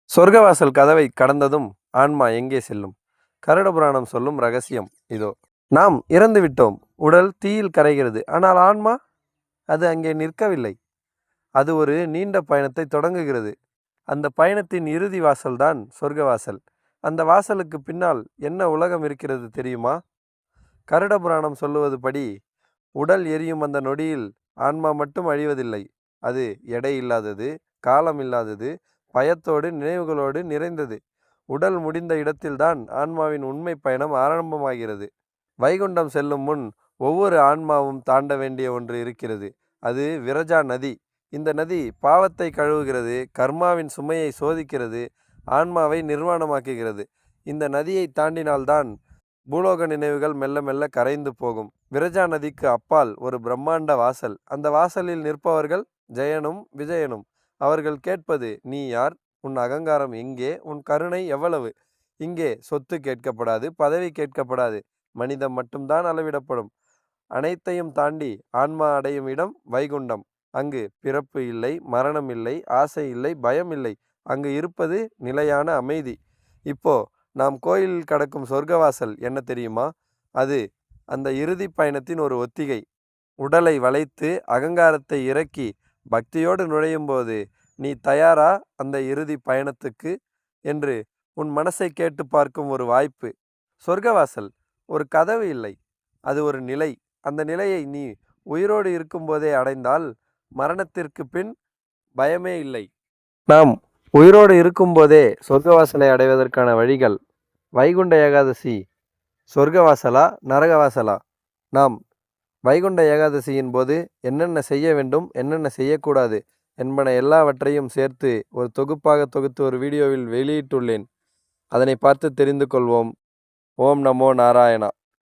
சொர்க்கவாசல் கதவை கடந்ததும் ஆன்மா எங்கே செல்லும்? கருடபுராணம் சொல்லும் ரகசியம் இதோ. நாம் இறந்து விட்டோம். உடல் தீயில் கரைகிறது. ஆனால் ஆன்மா அது அங்கே நிற்கவில்லை. அது ஒரு நீண்ட பயணத்தை தொடங்குகிறது. அந்த பயணத்தின் இறுதி வாசல்தான் சொர்க்கவாசல். அந்த வாசலுக்கு பின்னால் என்ன உலகம் இருக்கிறது தெரியுமா? கருடபுராணம் சொல்லுவது படி உடல் எரியும் அந்த நொடியில் ஆன்மா மட்டும் அழிவதில்லை. அது எடை இல்லாதது, காலம் இல்லாதது, பயத்தோடு நினைவுகளோடு நிறைந்தது. உடல் முடிந்த இடத்தில்தான் ஆன்மாவின் உண்மை பயணம் ஆரம்பமாகிறது. வைகுண்டம் செல்லும் முன் ஒவ்வொரு ஆன்மாவும் தாண்ட வேண்டிய ஒன்று இருக்கிறது. அது விரஜா நதி. இந்த நதி பாவத்தை கழுவுகிறது, கர்மாவின் சுமையை சோதிக்கிறது, ஆன்மாவை நிர்வாணமாக்குகிறது. இந்த நதியை தாண்டினால்தான் பூலோக நினைவுகள் மெல்ல மெல்ல கரைந்து போகும். விரஜா நதிக்கு அப்பால் ஒரு பிரம்மாண்ட வாசல். அந்த வாசலில் நிற்பவர்கள் ஜெயனும் விஜயனும். அவர்கள் கேட்பது, நீ யார்? உன் அகங்காரம் எங்கே? உன் கருணை எவ்வளவு? இங்கே சொத்து கேட்கப்படாது, பதவி கேட்கப்படாது, மனிதம் மட்டும்தான் அளவிடப்படும். அனைத்தையும் தாண்டி ஆன்மா அடையும் இடம் வைகுண்டம். அங்கு பிறப்பு இல்லை, மரணம் இல்லை, ஆசை இல்லை, பயம் இல்லை. அங்கு இருப்பது நிலையான அமைதி. இப்போ நாம் கோயிலில் கடக்கும் சொர்க்கவாசல் என்ன தெரியுமா? அது அந்த இறுதி பயணத்தின் ஒரு ஒத்திகை. உடலை வளைத்து அகங்காரத்தை இறக்கி பக்தியோடு நுழையும் போது, நீ தயாரா அந்த இறுதி பயணத்துக்கு என்று உன் மனசை கேட்டு பார்க்கும் ஒரு வாய்ப்பு. சொர்க்கவாசல் ஒரு கதவு இல்லை, அது ஒரு நிலை. அந்த நிலையை நீ உயிரோடு இருக்கும்போதே அடைந்தால் மரணத்திற்கு பின் பயமே இல்லை. நாம் உயிரோடு இருக்கும்போதே சொர்க்கவாசலை அடைவதற்கான வழிகள். வைகுண்ட ஏகாதசி சொர்க்கவாசலா நரகவாசலா? நாம் வைகுண்ட ஏகாதசியின் போது என்னென்ன செய்ய வேண்டும், என்னென்ன செய்யக்கூடாது என்பன எல்லாவற்றையும் சேர்த்து ஒரு தொகுப்பாக தொகுத்து ஒரு வீடியோவில் வெளியிட்டுள்ளேன். அதனை பார்த்து தெரிந்து கொள்வோம். ஓம் நமோ நாராயணா.